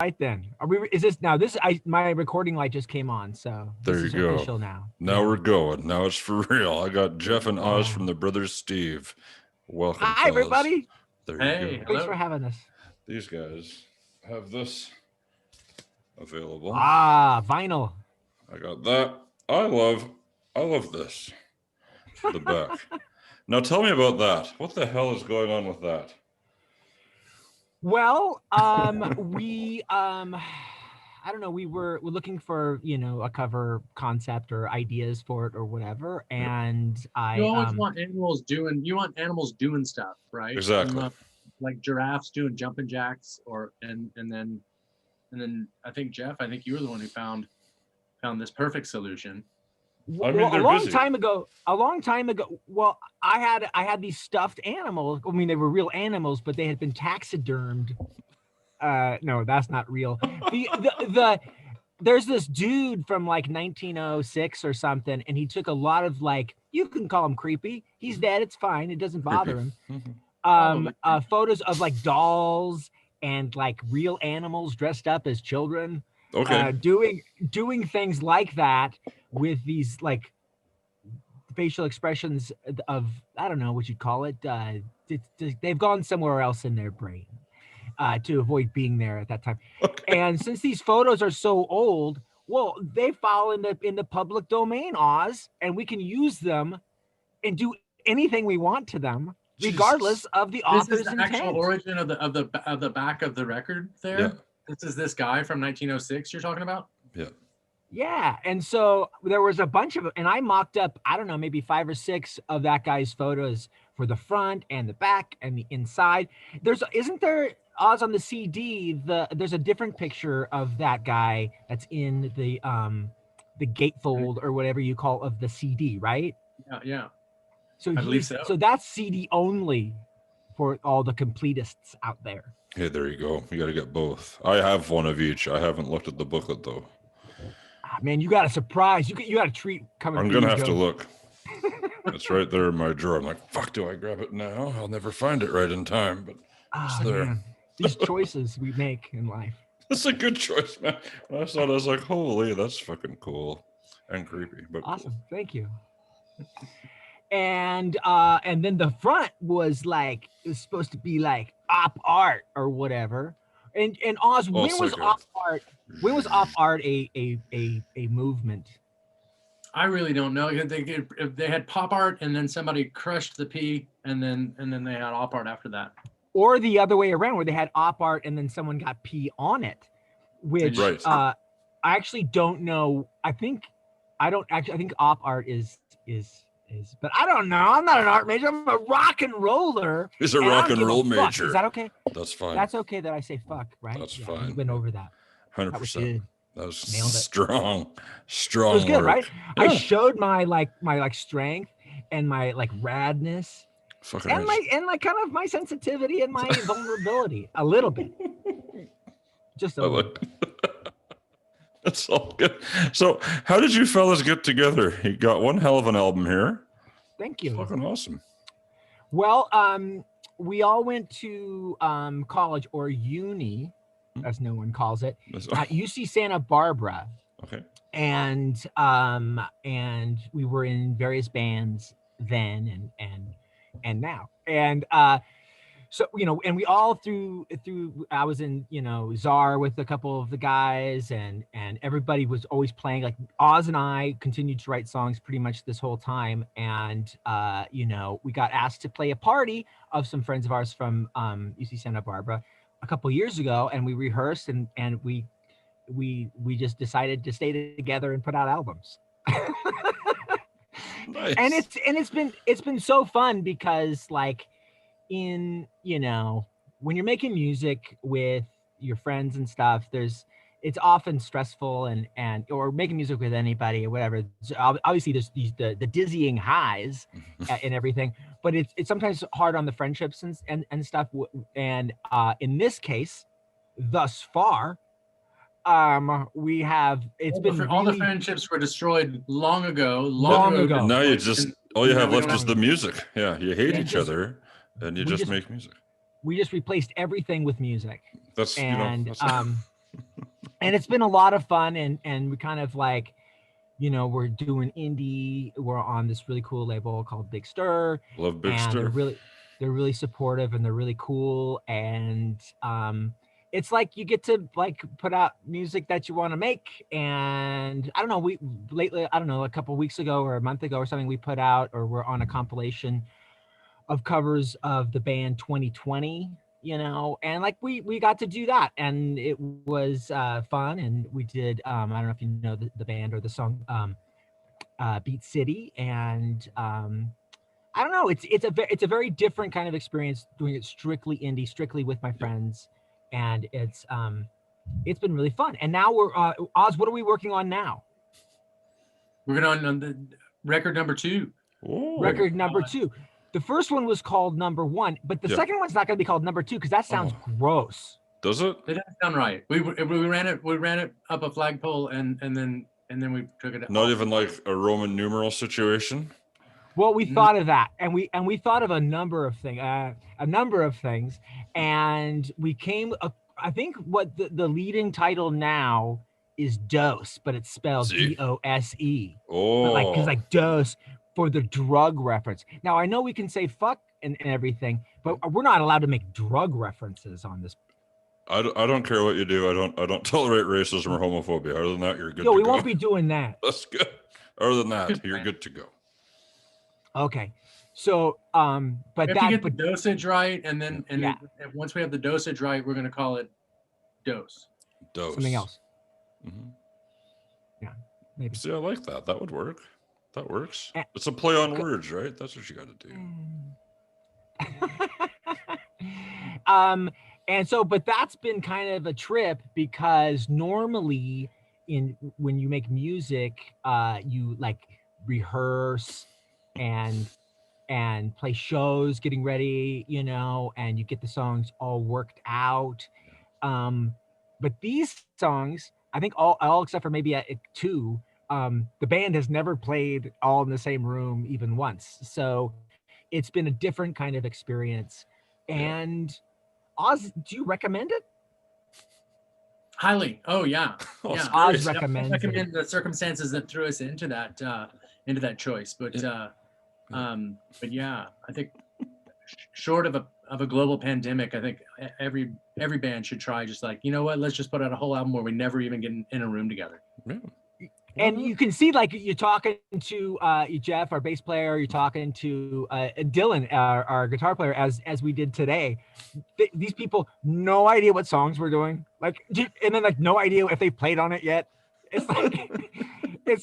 right then. Are we? Is this now? My recording light just came on, so there this you is go. official now. Now we're going. Now it's for real. I got Jeff and Oz from the Brothers Steve. Welcome, Hi, fellas. everybody. There Hey, you go. Thanks for having us. These guys have this available. Vinyl. I got that. I love this. The back. Now tell me about that. What the hell is going on with that? Well, we I don't know. We're looking for a cover concept or ideas for it or whatever, and you always want animals doing stuff, right? Exactly. Like giraffes doing jumping jacks, and then I think Jeff, you were the one who found this perfect solution. I mean, a long time ago. Well, I had these stuffed animals. I mean, they were real animals, but they had been taxidermed. No, that's not real. There's this dude from like 1906 or something, and he took a lot of you can call him creepy. He's dead. It's fine. It doesn't bother him. Photos of like dolls and like real animals dressed up as children. Okay. Doing things like that with these like facial expressions of, I don't know what you'd call it. They've gone somewhere else in their brain to avoid being there at that time. Okay. And since these photos are so old, well, they fall in the public domain, Oz, and we can use them and do anything we want to them, regardless of the author's intent. This is the actual origin of the back of the record there. Yeah. This is this guy from 1906 you're talking about? Yeah. Yeah. And so there was a bunch of, and I mocked up, I don't know, maybe 5 or 6 of that guy's photos for the front and the back and the inside. Isn't there, Oz, on the CD, there's a different picture of that guy that's in the gatefold or whatever you call of the CD, right? Yeah. So I believe so. So that's CD only for all the completists out there. Hey, there you go. You got to get both. I have one of each. I haven't looked at the booklet though. Man, you got a surprise. You got a treat coming. I'm gonna have to look. It's right there in my drawer. I'm like, fuck, do I grab it now? I'll never find it right in time, but it's there. Man. These choices we make in life. That's a good choice, man. When I saw it, I was like, holy, that's fucking cool and creepy, but awesome. Cool. Thank you. And then the front was like, it was supposed to be like op art or whatever. And Oz, when was op art? When was op art a movement? I really don't know. They had pop art, and then somebody crushed the P, and then they had op art after that. Or the other way around, where they had op art and then someone got P on it, which right. I actually don't know. I think op art is, but I don't know. I'm not an art major. I'm a rock and roller. He's a rock and roll major. Is that okay? That's fine. That's okay that I say fuck, right? That's fine. We went over that. 100%. That was strong. It was good, work. Right? Yeah. I showed my strength and my radness. Fucking and kind of my sensitivity and my vulnerability a little bit. Just a little. That's all good. So how did you fellas get together? You got one hell of an album here. Thank you. Fucking awesome. Well, we all went to college or uni, as no one calls it, at UC Santa Barbara. Okay. And we were in various bands then and now. And so, and we all through I was in, Czar with a couple of the guys, and everybody was always playing. Like Oz and I continued to write songs pretty much this whole time. And, we got asked to play a party of some friends of ours from UC Santa Barbara a couple years ago. And we rehearsed and we just decided to stay together and put out albums. Nice. And it's been so fun because when you're making music with your friends and stuff, it's often stressful or making music with anybody or whatever. Obviously there's the dizzying highs and everything, but it's sometimes hard on the friendships and stuff. And in this case, thus far, we have all the friendships were destroyed long ago. Now you just all you have left is the music. Yeah, you hate each other and you just make music. We just replaced everything with music. That's and it's been a lot of fun, and we kind of like, we're doing indie. We're on this really cool label called Big Stir, Love Big and Stir. they're really supportive, and they're really cool, and it's like you get to like put out music that you want to make. And I don't know, a couple of weeks ago or a month ago or something, we put out, or we're on a compilation of covers of the band 2020, and like we got to do that, and it was fun. And we did I don't know if you know the band or the song Beat City, and I don't know, it's a very different kind of experience doing it strictly indie, strictly with my friends, and it's been really fun. And now we're Oz, what are we working on now? We're going on the record number 2. Ooh. Record number 2. The first one was called number 1, but the second one's not going to be called number 2 because that sounds gross. Does it? It doesn't sound right. We ran it up a flagpole, and then we took it. Not even like a Roman numeral situation. Well, we thought of that, and we thought of a number of things, and we came. I think what the leading title now is Dose, but it's spelled DOSE. Oh, Because like dose for the drug reference. Now I know we can say fuck and everything, but we're not allowed to make drug references on this. I don't care what you do. I don't tolerate racism or homophobia. Other than that, you're good. We won't be doing that. That's good. Other than that, you're good to go. Okay, so but if you get the dosage right, and once we have the dosage right, we're going to call it dose. Something else. Mm-hmm. Yeah, maybe. See, I like that. That would work. That works. It's a play on words, right? That's what you got to do. And so, but that's been kind of a trip, because normally when you make music, you like rehearse and play shows, getting ready, and you get the songs all worked out. But these songs, I think all except for maybe 2, the band has never played all in the same room even once. So it's been a different kind of experience. And Oz, do you recommend it? Highly. Oh yeah. Yeah. Oz recommends. I recommend the circumstances that threw us into that choice. But yeah, I think short of a global pandemic, I think every band should try, just like, let's just put out a whole album where we never even get in a room together. Yeah. And you can see, like, you're talking to Jeff, our bass player, you're talking to Dylan, our guitar player, as we did today. These people, no idea what songs we're doing, like, and then like no idea if they played on it yet. It's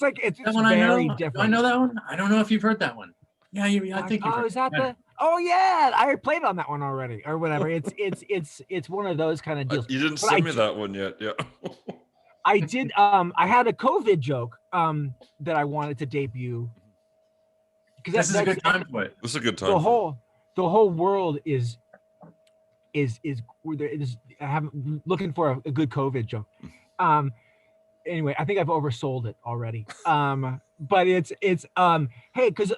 like it's very different. Do I know that one? I don't know if you've heard that one. Yeah, I think you've heard. Is that the? Oh yeah, I played on that one already, or whatever. It's one of those kind of deals. You didn't send me that one yet, yeah. I did. I had a COVID joke that I wanted to debut. Because this is a good time for it. This is a good time. The whole world is looking for a good COVID joke. Anyway, I think I've oversold it already. But it's hey, because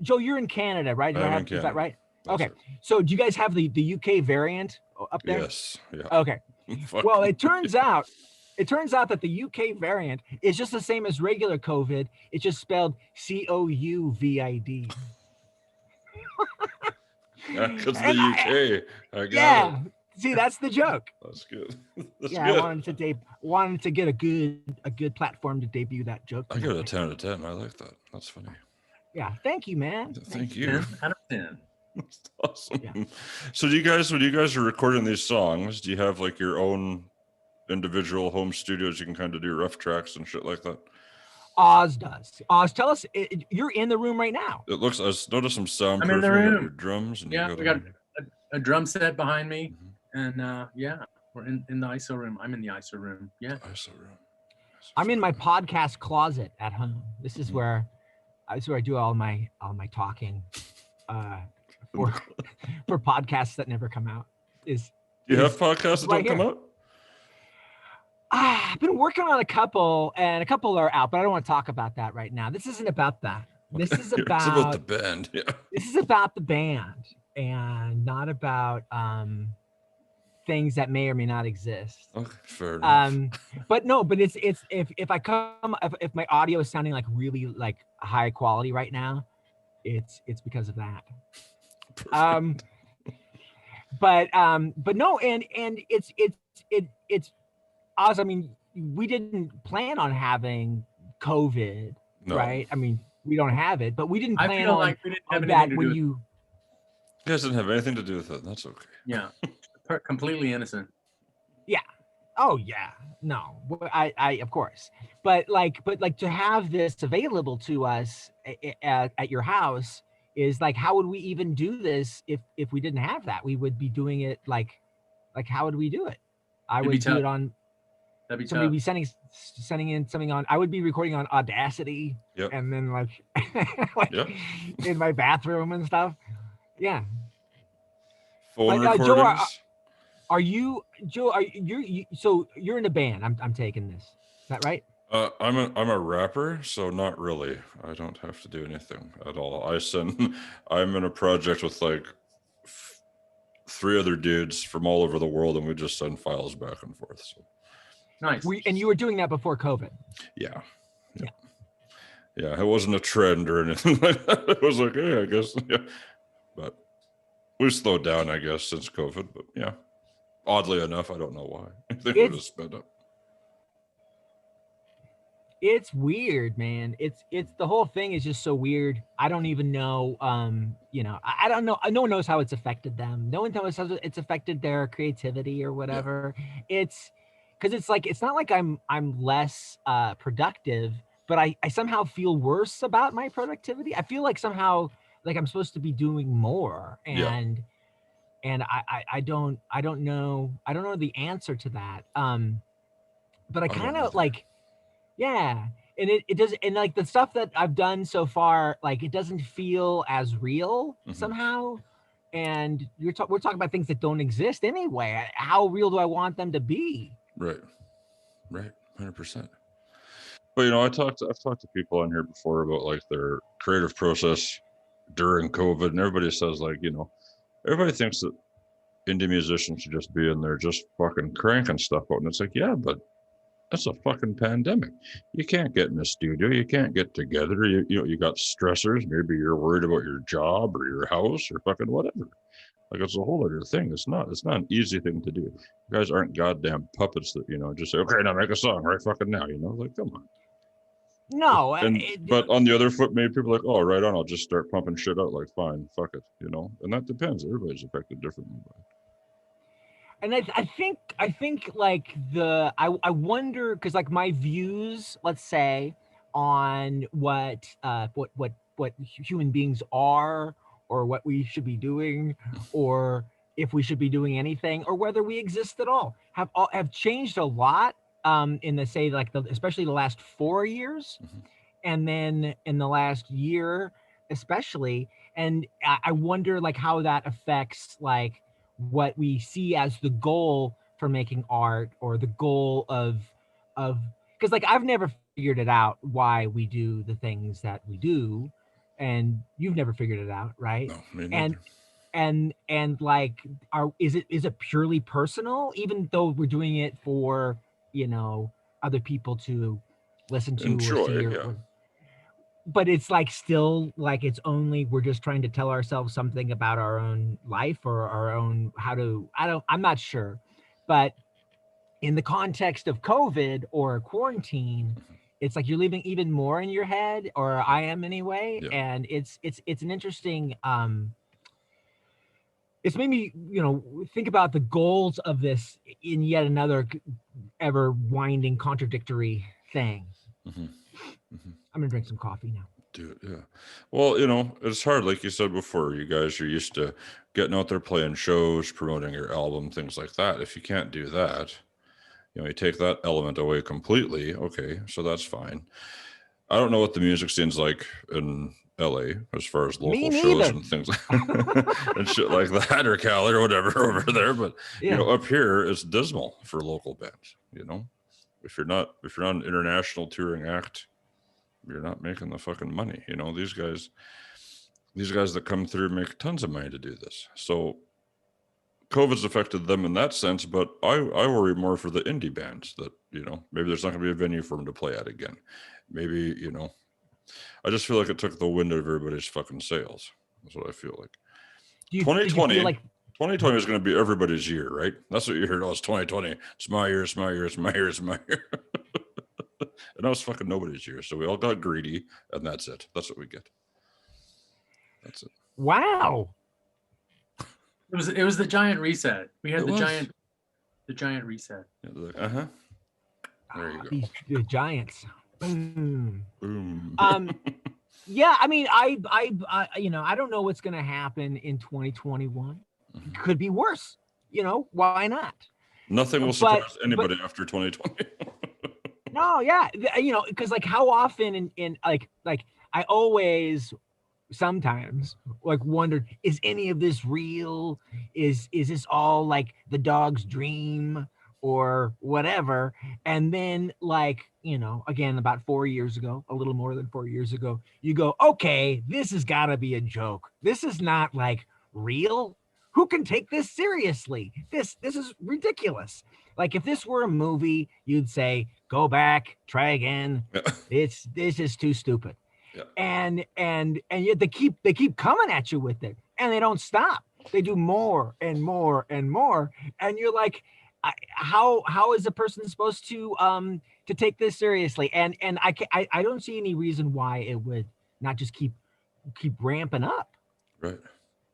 Joe, you're in Canada, right? Is that right? That's okay. Right. So do you guys have the UK variant up there? Yes. Yeah. Okay. Well, it turns out that the UK variant is just the same as regular COVID. It's just spelled COVID. Yeah, because the UK. I got it. See, that's the joke. That's good. That's good. I wanted to get a good platform to debut that joke. I give it a 10 out of 10. I like that. That's funny. Yeah, thank you, man. Thank you. 10 out of 10. That's awesome. Yeah. So when you guys are recording these songs, do you have like your own individual home studios you can kind of do rough tracks and shit like that? Oz does. Oz, tell us, you're in the room right now. It looks, I noticed some soundproofing. I'm in the room. Your drums. And yeah, we got a drum set behind me. Mm-hmm. And we're in the ISO room. I'm in the ISO room. Yeah. ISO room. I'm in my podcast closet at home. This is where I do all my talking for podcasts that never come out. Do you have podcasts that don't come out? I've been working on a couple, and a couple are out, but I don't want to talk about that right now. This isn't about that. This is about, it's about the band. Yeah. This is about the band, and not about things that may or may not exist. Okay, fair enough. But no, but it's if I come if my audio is sounding like really like high quality right now, it's because of that. Um, but no, and it's awesome. I mean, we didn't plan on having COVID, No, right? I mean, we don't have it, but we didn't I plan feel on, like we didn't have on anything that to when do with you. it doesn't have anything to do with it. That's okay. Yeah, completely innocent. Yeah. Oh yeah. No. I of course. But like to have this available to us at your house is like, how would we even do this if we didn't have that? We would be doing it like how would we do it? I It'd be would do tough. it on That'd be somebody tough. be sending in something on. I would be recording on Audacity, Yep. and then like, like Yep. in my bathroom and stuff. Yeah. Phone But Joe, recordings. are you Joe? So you're in a band? I'm taking this. Is that right? I'm a rapper, so not really. I don't have to do anything at all. I'm in a project with like 3 other dudes from all over the world, and we just send files back and forth. So Nice. And you were doing that before COVID. yeah. Yeah, it wasn't a trend or anything like that. It was like, hey, I guess, yeah. But we slowed down, I guess, since COVID. But yeah, oddly enough, I don't know why. I think we just sped up. It's weird, man. It's the whole thing is just so weird. I don't even know. You know, I don't know. No one knows how it's affected them. No one knows how it's affected their creativity or whatever. Yeah. It's because it's like, it's not like I'm less productive, but I somehow feel worse about my productivity. I feel like somehow like I'm supposed to be doing more, and I don't know the answer to that. But I kind of like. Yeah. And it does, and like the stuff that I've done so far, like it doesn't feel as real somehow. And we're talking about things that don't exist anyway. How real do I want them to be? Right. 100%. But you know, I've talked to people on here before about like their creative process during COVID, and everybody says like, you know, everybody thinks that indie musicians should just be in there just fucking cranking stuff out, and it's like, yeah, but that's a fucking pandemic. You can't get in a studio. You can't get together. You know, you got stressors. Maybe you're worried about your job or your house or fucking whatever. Like, it's a whole other thing. It's not an easy thing to do. You guys aren't goddamn puppets that, you know, just say, okay, now make a song right fucking now, you know, like, come on. No. But on the other foot, maybe people are like, oh, right on, I'll just start pumping shit out. Like, fine, fuck it, you know? And that depends. Everybody's affected differently by it. And I think like I wonder, because like my views, let's say, on what human beings are, or what we should be doing, or if we should be doing anything, or whether we exist at all, have changed a lot in the, say, like especially the last 4 years, and then in the last year especially. And I wonder like how that affects like what we see as the goal for making art, or the goal of because like I've never figured it out why we do the things that we do, and you've never figured it out, right? No, me neither. And like, is it purely personal, even though we're doing it for, you know, other people to listen to Enjoy, or see, yeah. But it's like still like it's only, we're just trying to tell ourselves something about our own life, or our own I'm not sure. But in the context of COVID or quarantine, it's like you're living even more in your head, or I am anyway. Yeah. And it's an interesting it's made me, you know, think about the goals of this in yet another ever winding contradictory thing. I'm gonna drink some coffee now. Dude, yeah. Well, you know, it's hard, like you said before. You guys are used to getting out there, playing shows, promoting your album, things like that. If you can't do that, you know, you take that element away completely. Okay, so that's fine. I don't know what the music scene's like in LA as far as local shows and things like and shit like that, or Cali or whatever over there. But you know, up here it's dismal for local bands. You know, if you're not an international touring act, you're not making the fucking money. You know, these guys that come through make tons of money to do this. So COVID's affected them in that sense, but I worry more for the indie bands that, maybe there's not going to be a venue for them to play at again. Maybe, I just feel like it took the wind out of everybody's fucking sails. That's what I feel like. 2020 is going to be everybody's year, right? That's what you heard. Oh, it's 2020. It's my year. It's my year. It's my year. It's my year. And that was fucking nobody's year. So we all got greedy, and that's it. That's what we get. That's it. Wow. It was the giant reset. We had the giant reset. Yeah, there you go. The giants. Boom. Boom. Yeah, I mean, I don't know what's going to happen in 2021. It could be worse. Why not? Nothing will surprise anybody after 2020. No, yeah, because like how often in like I always sometimes like wondered, is any of this real? Is this all like the dog's dream or whatever? And then like, again, about 4 years ago, a little more than 4 years ago, you go, okay, this has got to be a joke. This is not like real. Who can take this seriously? This is ridiculous. Like if this were a movie, you'd say, go back, try again. This is too stupid. Yeah. And yet they keep coming at you with it, and they don't stop. They do more and more and more, and you're like, how is a person supposed to take this seriously? And I don't see any reason why it would not just keep ramping up. Right.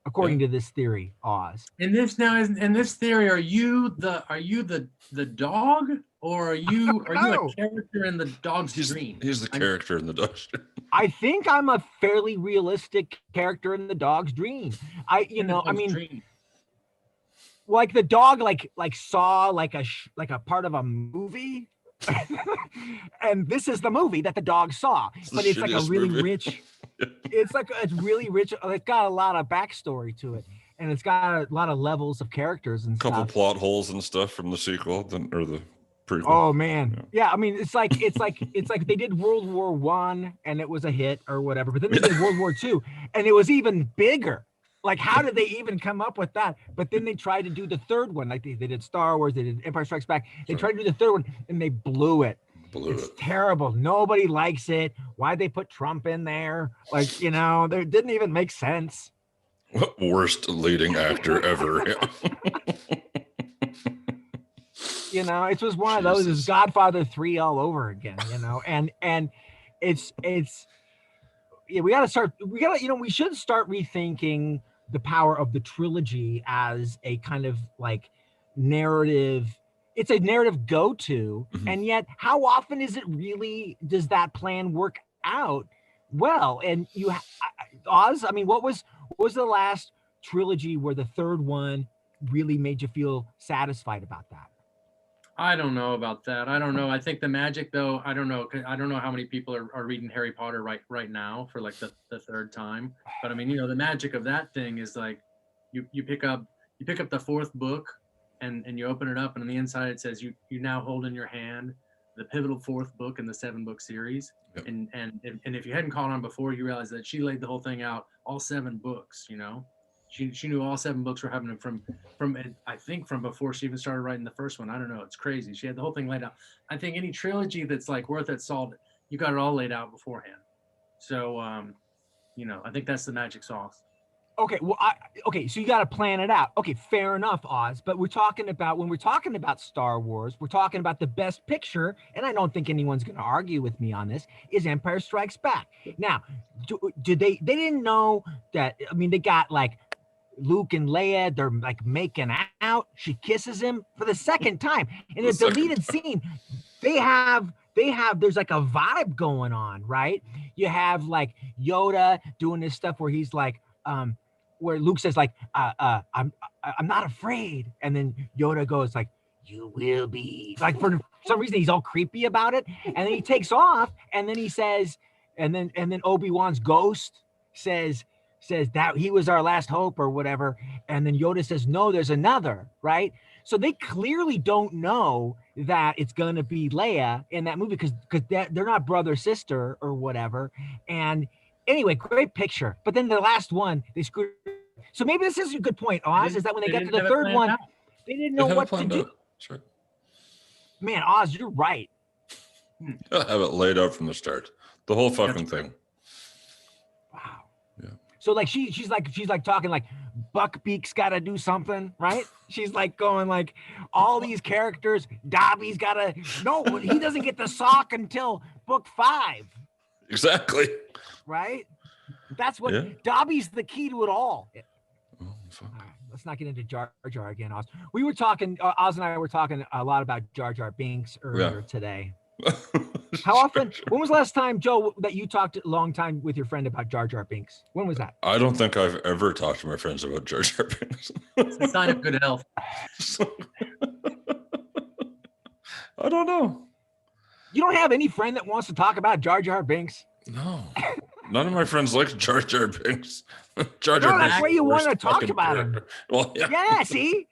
According to this theory, Oz. In this theory, are you the dog, or are you a character in the dog's dream? He's the character in the dog's dream. I think I'm a fairly realistic character in the dog's dream. Dream. Like the dog, like saw like a part of a movie, and this is the movie that the dog saw. But it's like a really rich. It's really rich. It's got a lot of backstory to it, and it's got a lot of levels of characters and couple plot holes and stuff from the sequel or the prequel. Oh man, yeah. I mean, it's like they did World War I and it was a hit or whatever, but then they did World War II and it was even bigger. Like, how did they even come up with that? But then they tried to do the third one, like they did Star Wars, they did Empire Strikes Back. They tried to do the third one and they blew it. It's terrible. Nobody likes it. Why'd they put Trump in there? Like, there didn't even make sense. Worst leading actor ever. It was one of those. It's Godfather 3 all over again. And it's we should start rethinking the power of the trilogy as a kind of like narrative. It's a narrative go-to, and yet how often does that plan work out well? And Oz, I mean, what was the last trilogy where the third one really made you feel satisfied about that? I don't know about that. I don't know. I think the magic, though, I don't know. I don't know how many people are reading Harry Potter right now for like the third time. But I mean, the magic of that thing is like you pick up the fourth book and you open it up, and on the inside it says you now hold in your hand the pivotal fourth book in the 7-book series. Yep. And if you hadn't caught on before, you realize that she laid the whole thing out, all 7 books. She knew all 7 books were happening from I think from before she even started writing the first one. I don't know. It's crazy. She had the whole thing laid out. I think any trilogy that's like worth its salt, you got it all laid out beforehand. So, I think that's the magic sauce. Okay. Well, so you got to plan it out. Okay. Fair enough, Oz. But when we're talking about Star Wars, we're talking about the best picture. And I don't think anyone's going to argue with me on this, is Empire Strikes Back. Now, they didn't know that. I mean, they got like Luke and Leia, they're like making out. She kisses him for the second time. In a deleted scene, there's like a vibe going on, right? You have like Yoda doing this stuff where he's like, where Luke says like, I'm not afraid. And then Yoda goes like, you will be. Like for some reason, he's all creepy about it. And then he takes off and then he says, and then Obi-Wan's ghost says that he was our last hope or whatever. And then Yoda says, no, there's another, right? So they clearly don't know that it's going to be Leia in that movie because they're not brother, sister or whatever. And anyway, great picture. But then the last one, they screwed So maybe this is a good point, Oz, is that when they get to didn't the have it third planned one, out. they didn't They know have it what to planned do. out. That's right. Man, Oz, you're right. Have it laid out from the start. The whole fucking thing. Wow. Yeah. So like she's like talking like Buckbeak's got to do something, right? She's like going like all these characters. Dobby's got to he doesn't get the sock until book 5, Exactly. right? That's what Yeah. Dobby's the key to it all. Oh, fuck. All right, let's not get into Jar Jar again, Oz. We were talking, Oz and I were talking a lot about Jar Jar Binks earlier today. How often? When was the last time, Joe, that you talked a long time with your friend about Jar Jar Binks? When was that? I don't think I've ever talked to my friends about Jar Jar Binks. It's a sign of good health. I don't know. You don't have any friend that wants to talk about Jar Jar Binks? No. None of my friends like Jar Jar Binks. Jar Jar No, Binks. that's why you want to talk fucking about him. character. Well, yeah. Yeah, see?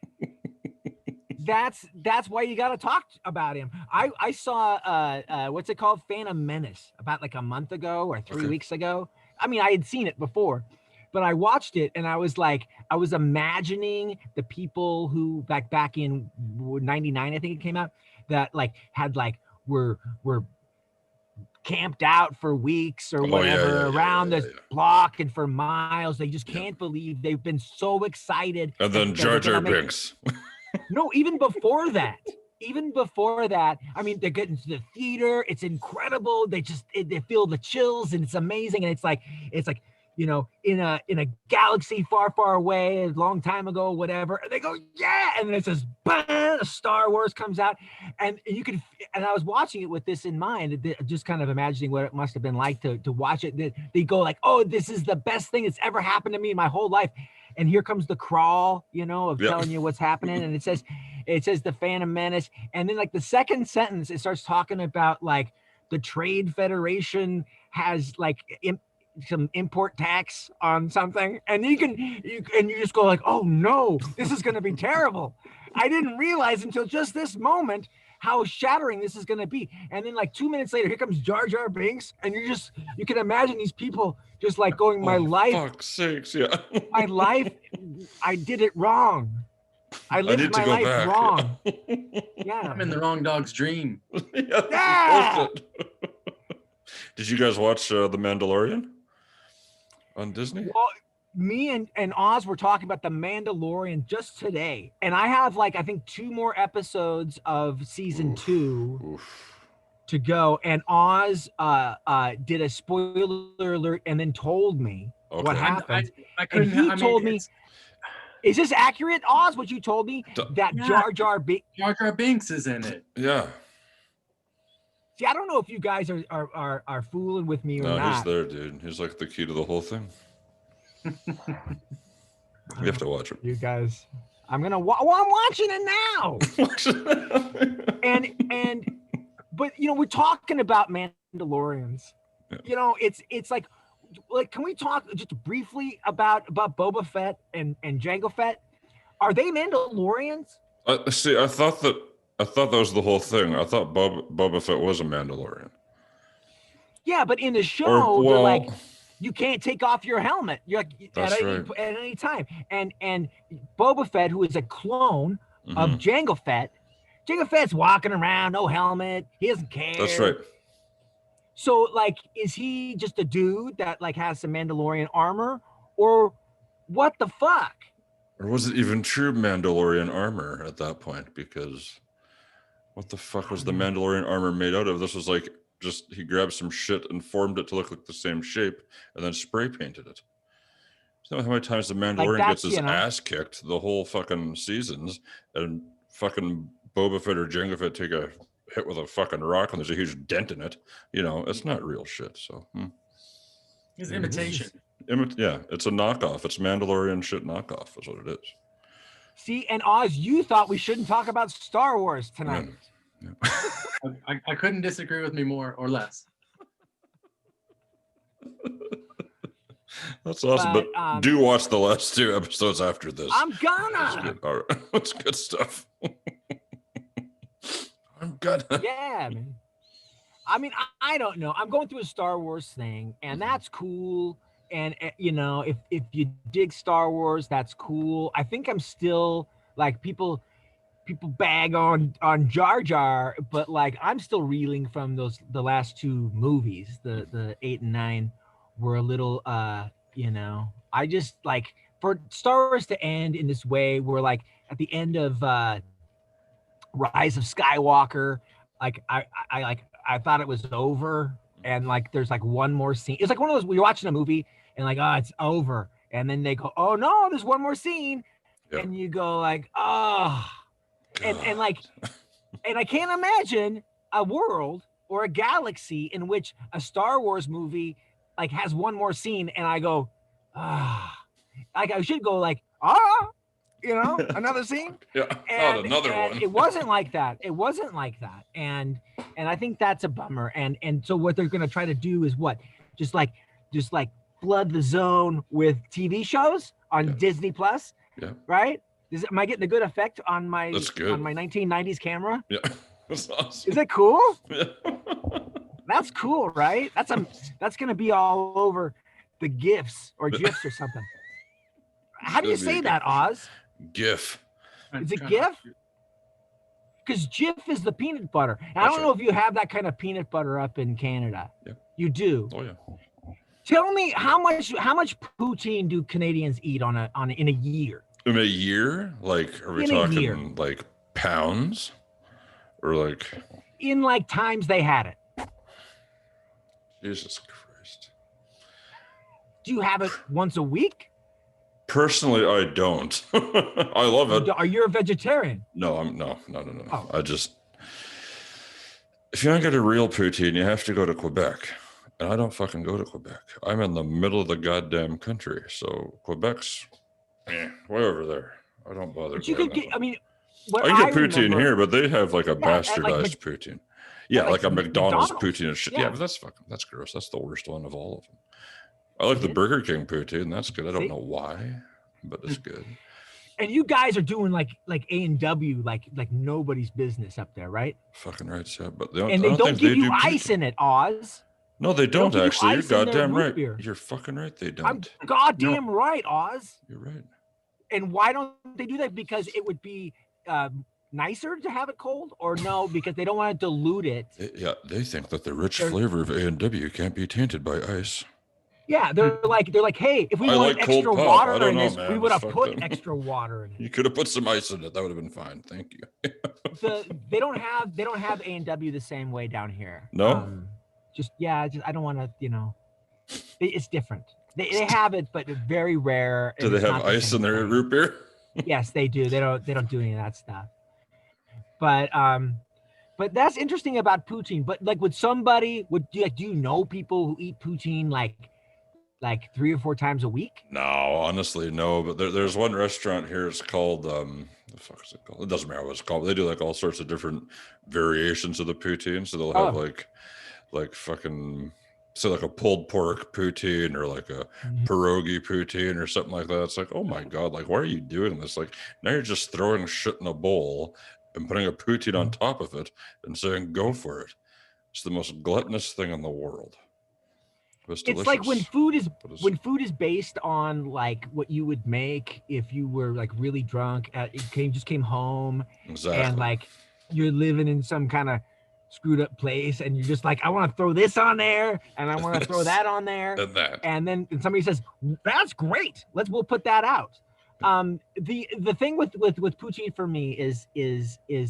That's why you got to talk about him. I saw what's it called, Phantom Menace, about like a month ago or 3 weeks ago. I mean, I had seen it before, but I watched it and I was like, I was imagining the people who back in '99, I think it came out, that like had like were camped out for weeks or whatever around this block and for miles. They just can't believe they've been so excited. And then Jar Jar Binks. No, even before that, I mean, they're getting to the theater. It's incredible. They feel the chills and it's amazing. And it's like, you know, in a galaxy far, far away, a long time ago, whatever. And they go, yeah. And then it says, bang, Star Wars comes out. And you could, and I was watching it with this in mind, just kind of imagining what it must have been like to watch it. They go like, oh, this is the best thing that's ever happened to me in my whole life. And here comes the crawl, you know, of telling you what's happening. And it says the Phantom Menace. And then like the second sentence, it starts talking about like the Trade Federation has like some import tax on something. And you just go like, oh no, this is going to be terrible. I didn't realize until just this moment how shattering this is going to be. And then like 2 minutes later, here comes Jar Jar Binks. And you can imagine these people just like going, my life, fuck's sakes, yeah. my life, I did it wrong. I lived my life wrong. Yeah. I'm in the wrong dog's dream. Yeah. Did you guys watch The Mandalorian on Disney? Well, me and Oz were talking about The Mandalorian just today. And I have like, I think 2 more episodes of season 2 to go. And Oz did a spoiler alert and then told me what happened. I couldn't. And he told me, is this accurate, Oz, what you told me? That Jar Jar Binks is in it. Yeah. See, I don't know if you guys are fooling with me or not. No, he's there, dude. He's like the key to the whole thing. You have to watch it. You guys, I'm watching it now. But you know, we're talking about Mandalorians. Yeah. You know, it's like, can we talk just briefly about Boba Fett and Jango Fett? Are they Mandalorians? See, I thought that was the whole thing. I thought Boba Fett was a Mandalorian. Yeah, but in the show, they're like, you can't take off your helmet. You're like, at any time. And Boba Fett, who is a clone of Jango Fett, Jango Fett's walking around, no helmet. He doesn't care. That's right. So, like, is he just a dude that like has some Mandalorian armor, or what the fuck? Or was it even true Mandalorian armor at that point? Because what the fuck was the Mandalorian armor made out of? This was like just he grabbed some shit and formed it to look like the same shape and then spray painted it. You know how many times the Mandalorian gets his ass kicked the whole fucking seasons, and fucking Boba Fett or Jango Fett take a hit with a fucking rock and there's a huge dent in it. You know, it's not real shit. So it's imitation. Yeah, it's a knockoff. It's Mandalorian shit knockoff. That's what it is. See, and Oz, you thought we shouldn't talk about Star Wars tonight. Yeah. I couldn't disagree with me more or less. That's awesome. But do watch the last 2 episodes after this. I'm gonna. All right. That's good stuff. I'm gonna. Yeah, man. I mean, I don't know. I'm going through a Star Wars thing, and that's cool you know, if you dig Star Wars, that's cool. I think I'm still like people bag on Jar Jar, but like I'm still reeling from the last two movies. The 8 and 9 were a little you know, I just like for Star Wars to end in this way where like at the end of Rise of Skywalker, like I thought it was over, and like there's like one more scene. It's like one of those where you're watching a movie and like, oh, it's over, and then they go, oh no, there's one more scene, Yep. and you go like, oh, and like, and I can't imagine a world or a galaxy in which a Star Wars movie like has one more scene, and I go, ah, like I should go like, you know, another scene. Yeah, And, not another and one. it wasn't like that. It wasn't like that. And I think that's a bummer. And so what they're gonna try to do is what? Just like flood the zone with TV shows on Disney Plus. Yeah. Right? Am I getting a good effect on my That's good. on my 1990s camera? Yeah. That's awesome. Is it cool? Yeah. That's cool, right? That's gonna be all over the GIFs or GIFs or something. How do you say that, Oz? GIF. Is it GIF? Because Jif is the peanut butter. And I That's don't know if you have that kind of peanut butter up in Canada. Yeah. You do. Oh yeah. Tell me how much poutine do Canadians eat in a year? In a year? Like, are we In a year. talking like pounds? Or like In like times they had it. Jesus Christ. Do you have it once a week? Personally, I don't. I love it. Are you a vegetarian? No, no. Oh. I just, if you don't get a real poutine, you have to go to Quebec. And I don't fucking go to Quebec. I'm in the middle of the goddamn country. So Quebec's way over there. I don't bother. But you could get, I mean, what I can get poutine remember, here, but they have like a bastardized like poutine. Yeah, like like a McDonald's McDonald's. poutine and shit. Yeah. Yeah, but that's gross. That's the worst one of all of them. I like the Burger King poutine. That's good. I don't know why, but it's good. And you guys are doing like A&W, like nobody's business up there, right? Fucking right, yeah. But They don't give you ice in it, Oz. No, they don't give you actually. You're ice in their goddamn root right. beer. You're fucking right. They I'm don't. goddamn right, Oz. You're right. And why don't they do that? Because it would be nicer to have it cold, or no? Because they don't want to dilute it. They think that the rich flavor of A&W can't be tainted by ice. Yeah, they're like, hey, if we wanted extra water in this, we would have put extra water in it. You could have put some ice in it. That would have been fine. Thank you. They don't have A&W the same way down here. No. I don't want to. You know, it's different. They have it, but very rare. Do they have ice in their root beer? Yes, they do. They don't do any of that stuff. But that's interesting about poutine. But like, would somebody do you know people who eat poutine like 3 or 4 times a week? No, honestly, no. But there's one restaurant here. It's called the fuck is it called? It doesn't matter what it's called. They do like all sorts of different variations of the poutine. So they'll have like fucking, say like a pulled pork poutine or like a pierogi poutine or something like that. It's like, oh my God, like, why are you doing this? Like, now you're just throwing shit in a bowl and putting a poutine on top of it and saying, go for it. It's the most gluttonous thing in the world. It's like when food is based on like what you would make if you were like really drunk, just came home, exactly. And like you're living in some kind of screwed up place, and you're just like, I want to throw this on there, and I want to throw that on there, and then somebody says, that's great, we'll put that out. The thing with poutine for me is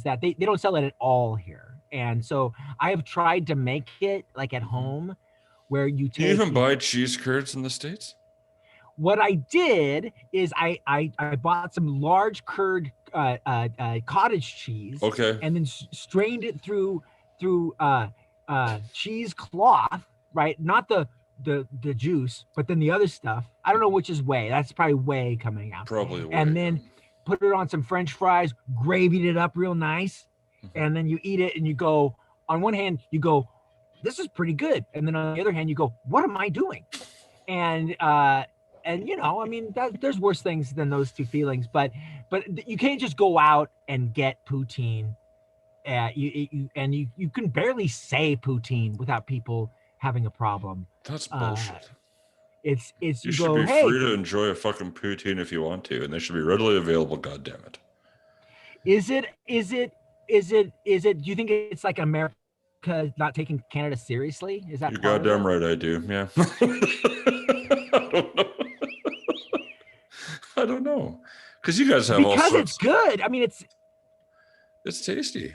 that they don't sell it at all here, and so I have tried to make it like at home. Where you take, do you even buy cheese curds in the States? What I did is I bought some large curd cottage cheese, okay, and then strained it through cheesecloth, right? Not the juice, but then the other stuff. I don't know which is whey. That's probably whey coming out. Probably whey. And then put it on some French fries, gravied it up real nice, and then you eat it, and you go, on one hand, you go, this is pretty good. And then on the other hand, you go, what am I doing? And you know, I mean, there's worse things than those two feelings, but you can't just go out and get poutine. You can barely say poutine without people having a problem. That's bullshit. It's You you should go, be hey, free to enjoy a fucking poutine if you want to, and they should be readily available. God damn it! is it do you think it's like America not taking Canada seriously? Is that You're part of goddamn it? right, I do. Yeah. I don't know. I don't know, because you guys have all Because it's sorts. good. I mean, It's tasty.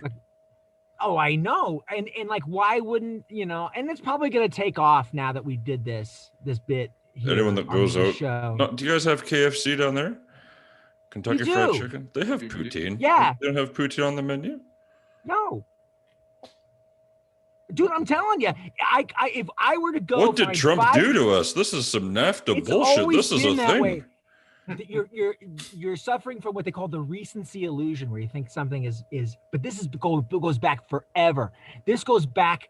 oh, I know. And like, why wouldn't, and it's probably going to take off now that we did this bit here Anyone that on goes the out. show. No, do you guys have KFC down there? Kentucky We Fried do. Chicken? They have We do. poutine. Yeah. They don't have poutine on the menu? No. Dude, I'm telling you, if I were to go, What did Trump do to us? This is some NAFTA it's bullshit. always This is been a that thing. way. You're suffering from what they call the recency illusion, where you think something is, but this goes back forever. This goes back,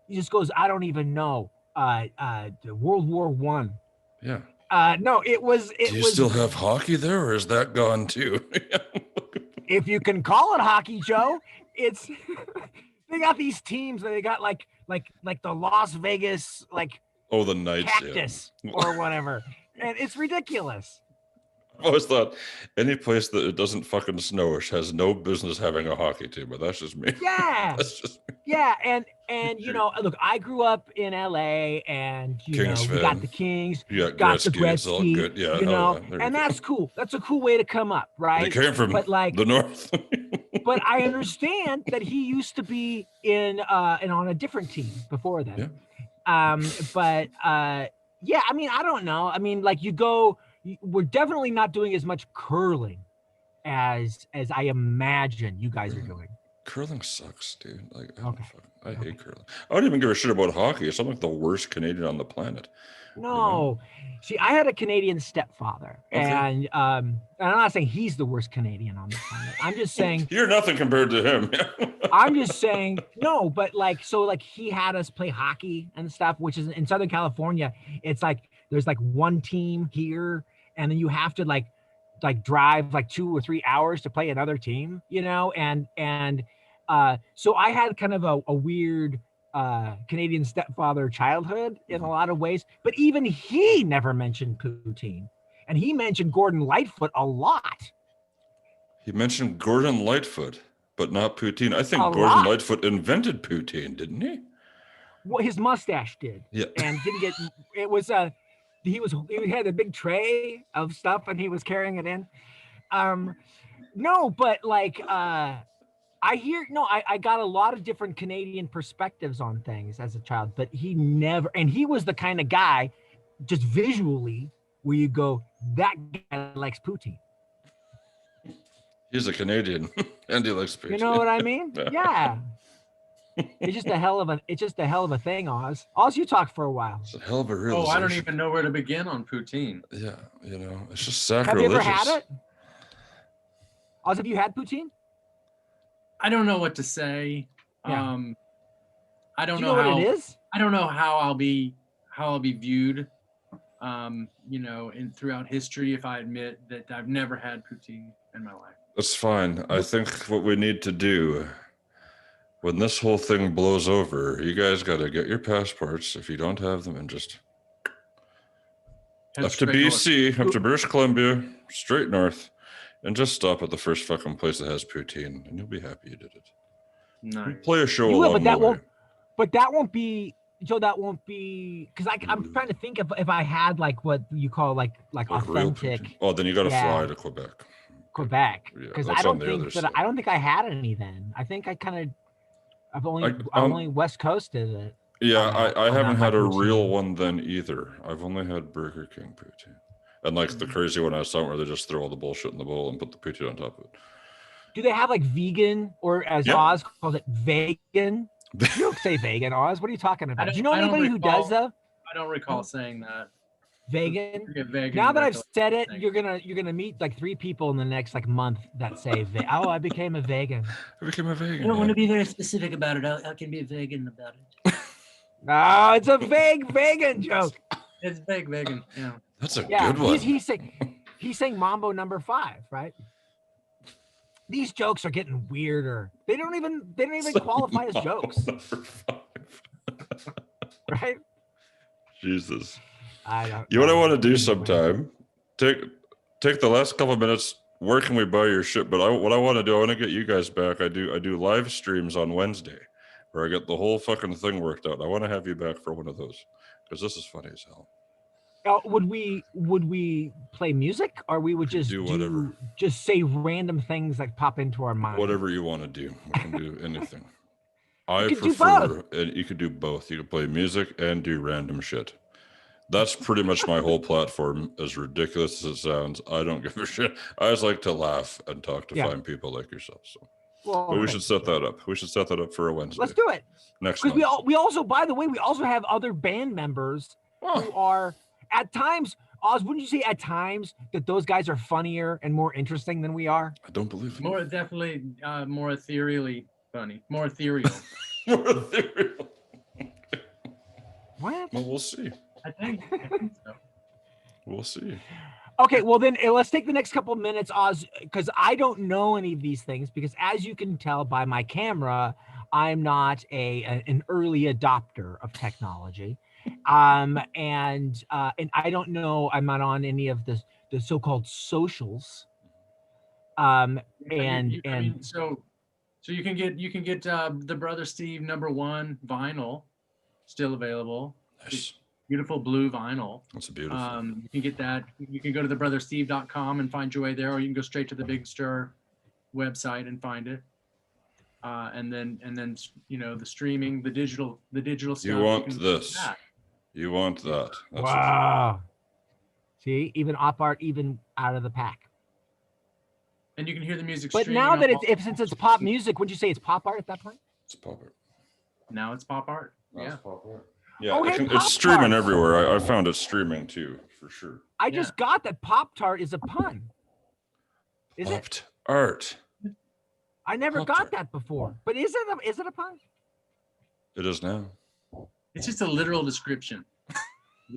I don't even know, World War I. Yeah. No, it was. Do you still have hockey there, or is that gone too? If you can call it hockey, Joe, it's they got these teams that they got like the Las Vegas Oh, the Knights. Cactus or whatever, and it's ridiculous. I've always thought any place that it doesn't fucking snow has no business having a hockey team, but that's just me. Yeah, That's just me. yeah, and look, I grew up in LA, and we got the Kings, You got the Gretzky. It's all Gretzky, good. Yeah, and that's cool. That's a cool way to come up, right? He came from the north. But I understand that he used to be in and on a different team before then. Yeah. Yeah, I mean, I don't know. I mean, we're definitely not doing as much curling as I imagine you guys are doing. Curling sucks, dude. Like, I Okay. hate curling. I don't even give a shit about hockey. I'm like the worst Canadian on the planet. No, see, I had a Canadian stepfather, and I'm not saying he's the worst Canadian on the planet. I'm just saying you're nothing compared to him. I'm just saying no, but he had us play hockey and stuff, which is in Southern California. It's like there's like one team here, and then you have to like drive like 2 or 3 hours to play another team, and so I had kind of a weird Canadian stepfather childhood in a lot of ways, but even he never mentioned poutine, and he mentioned Gordon Lightfoot a lot. He mentioned Gordon Lightfoot, but not poutine. I think Gordon Lightfoot invented poutine, didn't he? Well, his mustache did. Yeah. And didn't get it was he had a big tray of stuff and he was carrying it in. No, but I got a lot of different Canadian perspectives on things as a child, but he was the kind of guy, just visually, where you go, that guy likes poutine. He's a Canadian and he likes poutine. You know what I mean? Yeah. It's just a hell of a thing, Oz. Oz, you talk for a while. It's a hell of a realization. Oh, I don't even know where to begin on poutine. Yeah, it's just sacrilegious. Have you ever had it? Oz, have you had poutine? I don't know what to say. Yeah. I don't Do know you know how what it is. I don't know how I'll be viewed. Throughout history, if I admit that I've never had poutine in my life. That's fine. I think what we need to do when this whole thing blows over, you guys got to get your passports if you don't have them and just up to BC, up to British Columbia, straight north, and just stop at the first fucking place that has poutine, and you'll be happy you did it. Nice. Play a show along the way. But that won't be, Joe. That won't be because I'm trying to think if I had like what you call like authentic. Oh, then you got to fly to Quebec. Because I don't think I had any then. I think I've only West Coasted it. Yeah, I haven't had a real one then either. I've only had Burger King poutine. And like the crazy one I saw where they just throw all the bullshit in the bowl and put the poutine on top of it. Do they have like vegan or as Oz calls it, vegan? You don't say vegan, Oz. What are you talking about? Do you know anybody who does though? I don't recall saying that. Vegan. Vegan. Now that I've said it, you're gonna meet like 3 people in the next like month that say, "Oh, I became a vegan." I became a vegan. I don't want to be very specific about it. I can be vegan about it. No, it's a vague vegan joke. It's vague vegan. Yeah. That's a good one. He's saying Mambo number 5, right? These jokes are getting weirder. They don't even qualify as jokes. Number 5. Right? Jesus. I don't You know what I know. want to do Anyway. sometime? Take the last couple of minutes. Where can we buy your shit? But what I want to do, I want to get you guys back. I do live streams on Wednesday, where I get the whole fucking thing worked out. I want to have you back for one of those because this is funny as hell. Would we play music, or we would just do whatever. just say random things that pop into our mind? Whatever you want to do, we can do anything. I could do prefer, and you could do both. You could play music and do random shit. That's pretty much my whole platform. As ridiculous as it sounds, I don't give a shit. I just like to laugh and talk to fine people like yourself. So, but we should set that up. We should set that up for a Wednesday. Let's do it next because month. we also, by the way, we also have other band members who are at times. Oz, wouldn't you say at times that those guys are funnier and more interesting than we are? I don't believe it. More definitely, more ethereally funny, more ethereal. More ethereal. What? Well, we'll see. I think so. We'll see. Okay, well then let's take the next couple of minutes, Oz, because I don't know any of these things. Because as you can tell by my camera, I'm not an early adopter of technology, and I don't know. I'm not on any of the so-called socials. So you can get the Brother Steve #1 vinyl still available. Nice. Beautiful blue vinyl. That's beautiful. You can get that. You can go to thebrothersteve.com and find your way there, or you can go straight to the Big Stir website and find it. And then the streaming, the digital stuff. You want this? You want that? That's wow. See, even op art, even out of the pack. And you can hear the music. But now that since it's pop music, would you say it's pop art at that point? It's pop art. Now it's pop art. It's pop art. Yeah, Okay, it's streaming everywhere. I found it streaming too, for sure. I just got that Pop-Tart is a pun. Is it? Art. I never got that before. But is it a pun? It is now. It's just a literal description.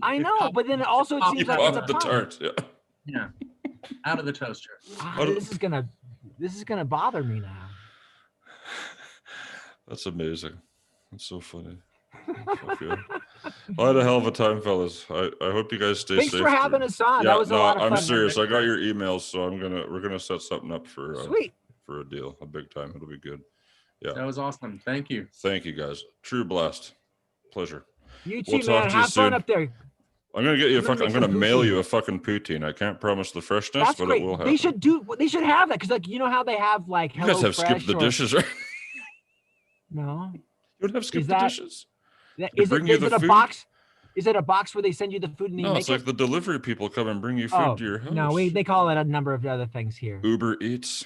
I know, but then it also seems like it's a the pun. tart. Yeah. Out of the toaster. This is gonna bother me now. That's amazing. That's so funny. I had a hell of a time, fellas. I hope you guys stay safe. Thanks for having us on. Yeah, that was a lot of fun. I'm serious. I got your emails, so we're gonna set something up for Sweet. For a deal, a big time. It'll be good. Yeah. That was awesome. Thank you. Thank you, guys. True blast. Pleasure. You too, man. Have fun up there. I'm gonna get you I'm gonna mail you a fucking poutine. I can't promise the freshness, That's but great. it will happen. They should have that, because like you know how they have like you guys have skipped the dishes, right? No. You don't have skipped the dishes. Is it a box? Is it a box where they send you the food and you no, make it's like the delivery people come and bring you food to your house. No, they call it a number of other things here. Uber Eats.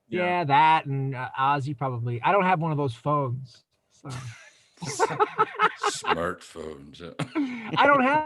Yeah, that and Ozzy probably. I don't have one of those phones. So. Smartphones. Yeah. I don't have